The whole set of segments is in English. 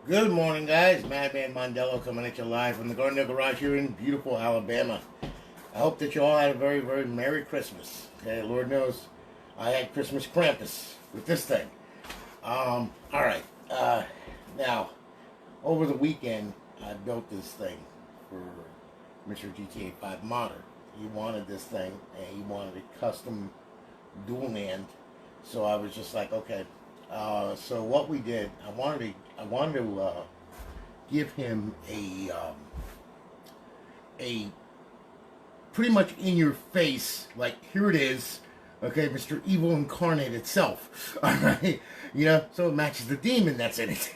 Good morning, guys. Madman Mondello coming at you live from the Garden Garage here in beautiful Alabama. I hope that you all had a very, very Merry Christmas. Okay, Lord knows I had Christmas Krampus with this thing. All right. Now, over the weekend, I built this thing for Mr. GTA 5 modder. He wanted this thing, and he wanted a custom dual nand. So I was just like, okay. So what we did, I wanted to give him a pretty much in your face, like here it is, okay, Mr. Evil Incarnate itself. All right, so it matches the demon that's in it,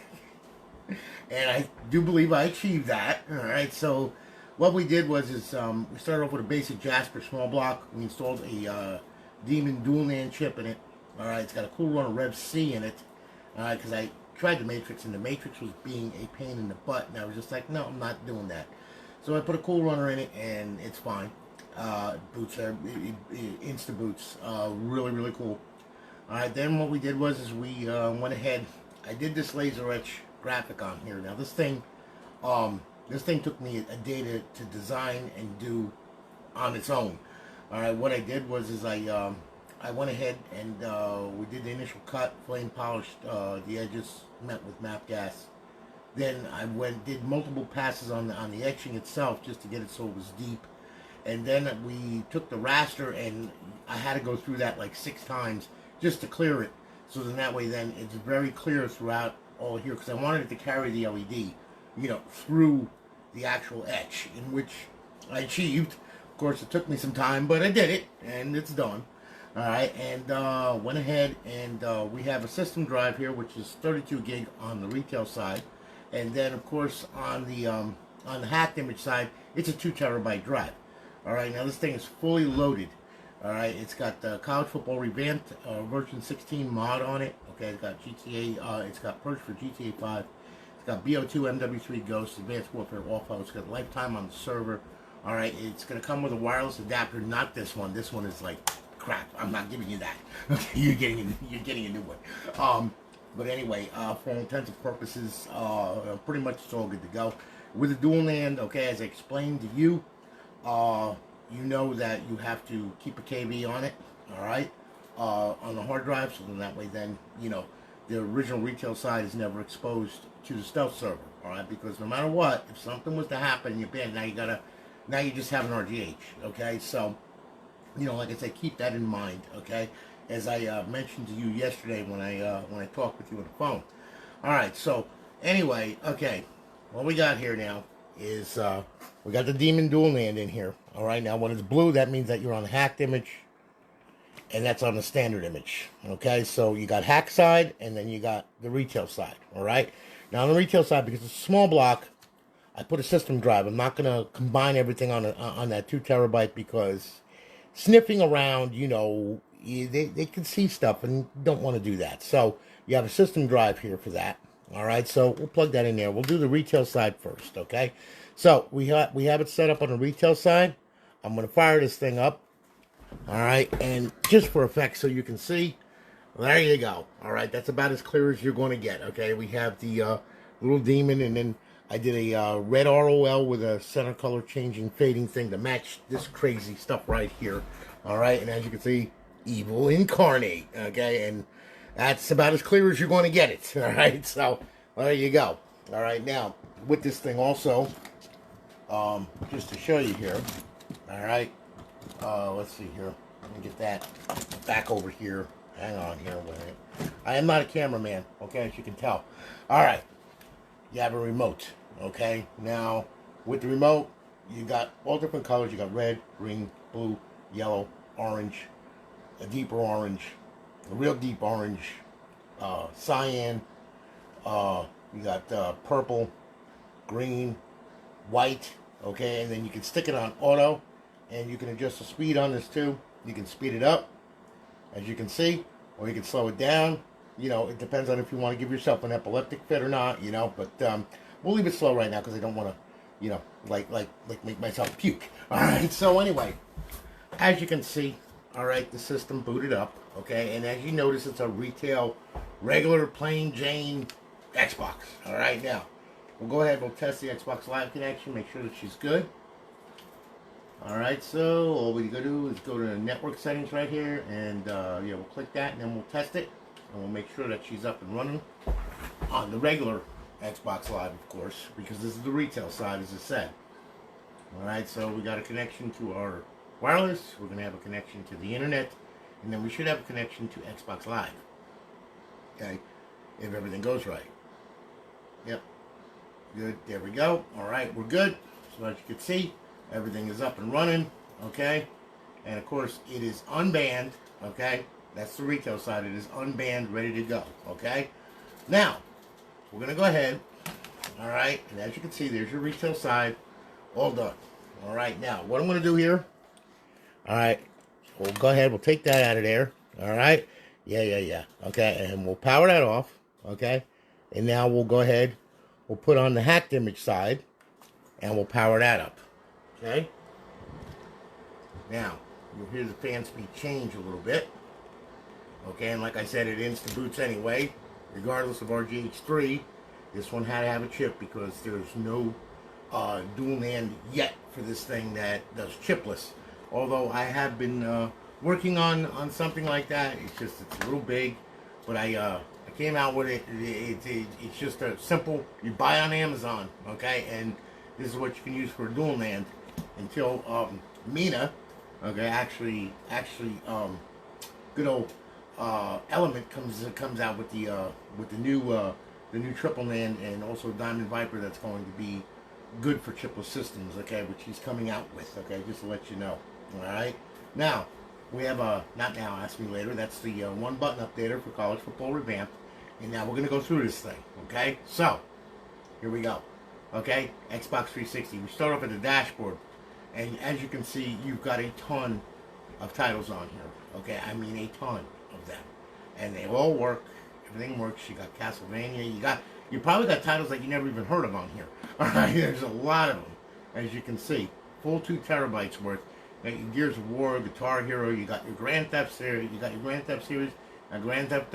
and I do believe I achieved that. All right, so what we did was we started off with a basic Jasper small block. We installed a demon dual NAND chip in it. All right, it's got a cool run of Rev C in it. All right, because I tried the Matrix, and the Matrix was being a pain in the butt, and I was just like, no, I'm not doing that. So I put a cool runner in it, and it's fine. Boots are insta boots, really, really cool. All right, then what we did was we went ahead. I did this laser etch graphic on here. Now this thing took me a day to design and do on its own. All right, what I did was I went ahead and we did the initial cut, flame polished the edges, met with MAP gas. Then I did multiple passes on the etching itself just to get it so it was deep. And then we took the raster, and I had to go through that like 6 times just to clear it. So then that way then it's very clear throughout all here, because I wanted it to carry the LED, through the actual etch, in which I achieved. Of course, it took me some time, but I did it, and it's done. Alright, and went ahead and we have a system drive here, which is 32 gig on the retail side, and then of course on the hacked image side, it's a 2 terabyte drive. Alright, now this thing is fully loaded. Alright, it's got the College Football Revamped version 16 mod on it. Okay, it's got GTA, it's got Purge for GTA 5, it's got BO2 MW3 Ghost, Advanced Warfare Awful, it's got Lifetime on the server. Alright, it's going to come with a wireless adapter, not this one. This one is like crap. I'm not giving you that. Okay, you're getting a new one. But anyway, for all intents and purposes, pretty much it's all good to go. With the dual NAND, okay, as I explained to you, you know that you have to keep a KV on it, all right, on the hard drive, so then that way then, the original retail side is never exposed to the stealth server, all right, because no matter what, if something was to happen, you're banned. Now you just have an RGH, okay, so like I said, keep that in mind, okay? As I mentioned to you yesterday when I talked with you on the phone. All right, so anyway, okay, what we got here now is we got the Demon Dual NAND in here. All right, now when it's blue, that means that you're on the hacked image, and that's on the standard image. Okay, so you got hack side, and then you got the retail side. All right, now on the retail side, because it's a small block, I put a system drive. I'm not gonna combine everything on that 2 terabyte because sniffing around, they can see stuff and don't want to do that. So you have a system drive here for that. All right, so we'll plug that in there. We'll do the retail side first, okay? So we have it set up on the retail side. I'm going to fire this thing up. All right, and just for effect so you can see, there you go. All right, that's about as clear as you're going to get, okay? We have the little demon, and then I did a red ROL with a center color changing fading thing to match this crazy stuff right here. All right, and as you can see, Evil Incarnate. Okay, and that's about as clear as you're going to get it. All right, so there you go. All right, now with this thing also, just to show you here. All right, let's see here. Let me get that back over here. Hang on here. I am not a cameraman. Okay, as you can tell. All right, you have a remote. Okay, now with the remote, you got all different colors. You got red, green, blue, yellow, orange, a deeper orange, a real deep orange, cyan, you got purple, green, white, okay, and then you can stick it on auto, and you can adjust the speed on this too. You can speed it up, as you can see, or you can slow it down. It depends on if you want to give yourself an epileptic fit or not, but we'll leave it slow right now because I don't want to, like make myself puke. All right, so anyway, as you can see, all right, the system booted up, okay, and as you notice, it's a retail, regular, plain Jane Xbox. All right, now we'll go ahead. We'll test the Xbox Live connection. Make sure that she's good. All right, so all we gotta do is go to the network settings right here, and yeah, we'll click that, and then we'll test it, and we'll make sure that she's up and running on the regular Xbox Live, of course, because this is the retail side, as I said. All right, so we got a connection to our wireless. We're gonna have a connection to the internet, and then we should have a connection to Xbox Live. Okay, if everything goes right. Yep, good. There we go. All right, we're good. So as you can see, everything is up and running. Okay, and of course it is unbanned. Okay, that's the retail side. It is unbanned, ready to go. Okay, now we're gonna go ahead. All right, and as you can see, there's your retail side, all done. All right, now what I'm gonna do here. All right, we'll go ahead. We'll take that out of there. All right. Yeah. Okay, and we'll power that off. Okay, and now we'll go ahead. We'll put on the hacked image side, and we'll power that up. Okay. Now you'll hear the fan speed change a little bit. Okay, and like I said, it insta boots anyway, regardless of RGH3. This one had to have a chip because there's no dual NAND yet for this thing that does chipless. Although I have been working on something like that. It's a little big, but I came out with it. It's just a simple, you buy on Amazon, okay, and this is what you can use for a dual NAND until Mina, okay, actually good old Element comes out with the new triple NAND, and also Diamond Viper that's going to be good for chipless systems, okay, which he's coming out with, okay, just to let you know. All right, now we have not now, ask me later. That's the one button updater for College Football Revamped, and now we're gonna go through this thing, okay? So here we go, okay? Xbox 360. We start off at the dashboard, and as you can see, you've got a ton of titles on here, okay? I mean a ton of them, and they all work. Everything works. You got Castlevania. You probably got titles that you never even heard of on here. All right, there's a lot of them, as you can see, full 2 terabytes worth. You got your Gears of War, Guitar Hero. You got your Grand Theft series. You got your Grand Theft series, Grand Theft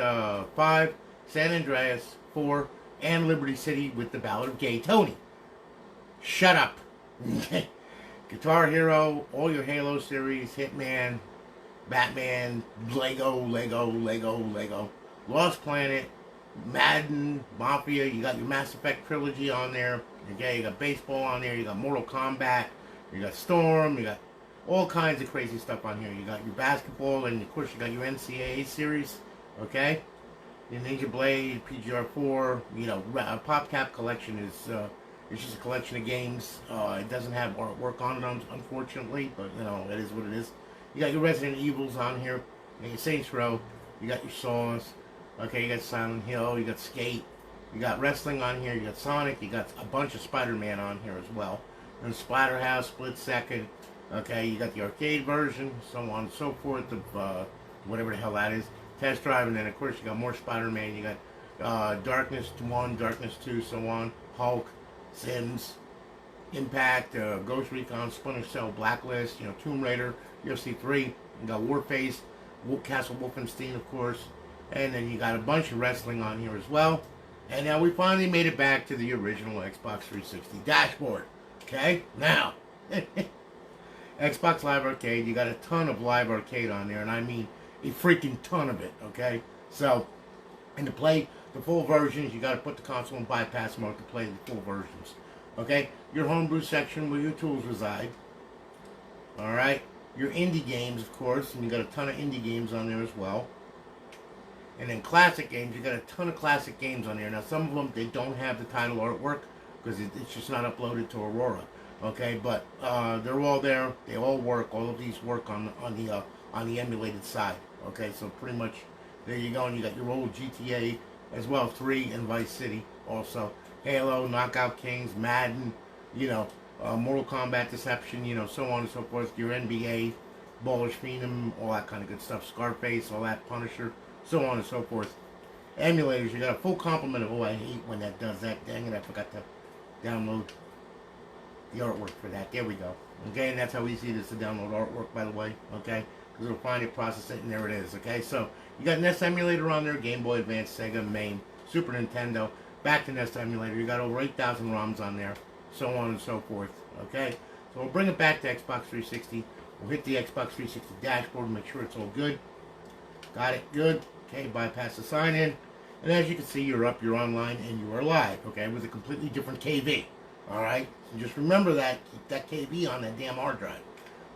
5, San Andreas 4, and Liberty City with the Ballad of Gay Tony. Shut up. Guitar Hero, all your Halo series, Hitman, Batman, Lego, Lost Planet, Madden, Mafia. You got your Mass Effect trilogy on there. Okay, you got baseball on there. You got Mortal Kombat. You got Storm. You got all kinds of crazy stuff on here. You got your basketball, and of course you got your NCAA series. Okay, your Ninja Blade, PGR4. You know, PopCap collection is it's just a collection of games. It doesn't have artwork on it, unfortunately, but you know, it is what it is. You got your Resident Evils on here. You got your Saints Row. You got your Saws. Okay, you got Silent Hill. You got Skate. You got wrestling on here. You got Sonic. You got a bunch of Spider-Man on here as well. And Splatterhouse, Split Second. Okay, you got the arcade version, so on and so forth, of whatever the hell that is. Test Drive, and then of course you got more Spider-Man. You got Darkness 1, Darkness 2, so on. Hulk, Sims, Impact, Ghost Recon, Splinter Cell, Blacklist, you know, Tomb Raider, UFC 3. You got Warface, Castle Wolfenstein, of course. And then you got a bunch of wrestling on here as well. And now we finally made it back to the original Xbox 360 dashboard. Okay, now Xbox Live Arcade, you got a ton of Live Arcade on there, and I mean a freaking ton of it, okay? So, and to play the full versions, you got to put the console in bypass mode to play the full versions, okay? Your homebrew section where your tools reside, all right? Your indie games, of course, and you got a ton of indie games on there as well. And then classic games, you got a ton of classic games on there. Now, some of them, they don't have the title artwork because it's just not uploaded to Aurora. Okay, but they're all there. They all work. All of these work on the emulated side. Okay, so pretty much there you go. And you got your old GTA as well, 3 and Vice City also. Halo, Knockout Kings, Madden, you know, Mortal Kombat Deception, you know, so on and so forth. Your NBA, Ballish Phenom, all that kind of good stuff. Scarface, all that, Punisher, so on and so forth. Emulators, you got a full complement of, oh, I hate when that does that. Dang it, I forgot to download the artwork for that. There we go. Okay, and that's how easy it is to download artwork, by the way. Okay, because it'll find it, process it, and there it is. Okay, so you got NES emulator on there, Game Boy Advance, Sega, MAME, Super Nintendo, back to Nest emulator. You got over 8,000 ROMs on there, so on and so forth. Okay, so we'll bring it back to Xbox 360. We'll hit the Xbox 360 dashboard and make sure it's all good. Got it, good. Okay, bypass the sign in. And as you can see, you're up, you're online, and you are live, okay, with a completely different KV. Alright, so just remember that. Keep that KV on that damn hard drive.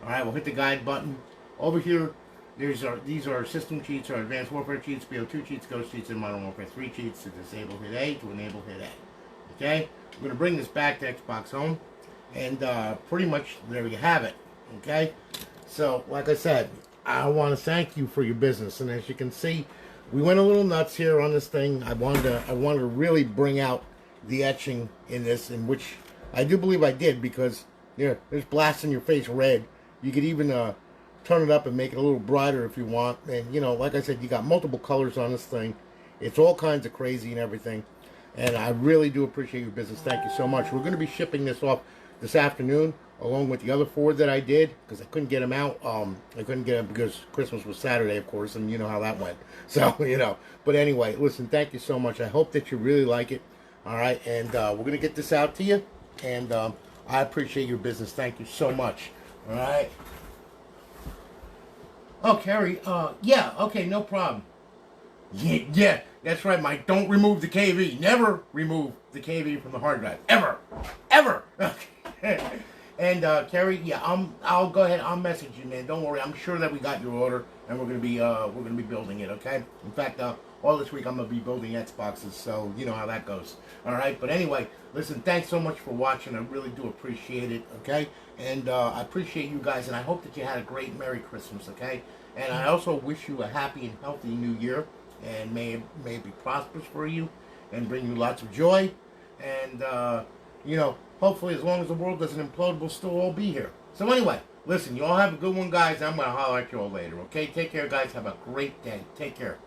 Alright, we'll hit the guide button. Over here, these are system cheats, our advanced warfare cheats, BO2 cheats, ghost cheats, and Modern Warfare 3 cheats. To disable, hit A. To enable, hit A. Okay, we're going to bring this back to Xbox Home. And pretty much there you have it. Okay, so like I said, I want to thank you for your business. And as you can see, we went a little nuts here on this thing. I wanted to really bring out the etching in this, in which I do believe I did, because there's blast in your face red. You could even turn it up and make it a little brighter if you want. And like I said, you got multiple colors on this thing. It's all kinds of crazy and everything. And I really do appreciate your business. Thank you so much. We're going to be shipping this off this afternoon, along with the other 4 that I did, because I couldn't get them out. I couldn't get them because Christmas was Saturday, of course, and you know how that went. So, But anyway, listen, thank you so much. I hope that you really like it. All right, and we're going to get this out to you. And I appreciate your business. Thank you so much. All right. Oh, Carrie, yeah, okay, no problem. Yeah, that's right, Mike. Don't remove the KV. Never remove the KV from the hard drive. Ever. Ever. And Carrie, yeah, I'll go ahead. I'll message you, man. Don't worry. I'm sure that we got your order, and we're gonna be building it. Okay. In fact, all this week I'm gonna be building Xboxes, so you know how that goes. All right. But anyway, listen. Thanks so much for watching. I really do appreciate it. Okay. And I appreciate you guys, and I hope that you had a great Merry Christmas. Okay. And I also wish you a happy and healthy New Year, and may it be prosperous for you, and bring you lots of joy, and hopefully, as long as the world doesn't implode, we'll still all be here. So anyway, listen, you all have a good one, guys. I'm going to holler at you all later, okay? Take care, guys. Have a great day. Take care.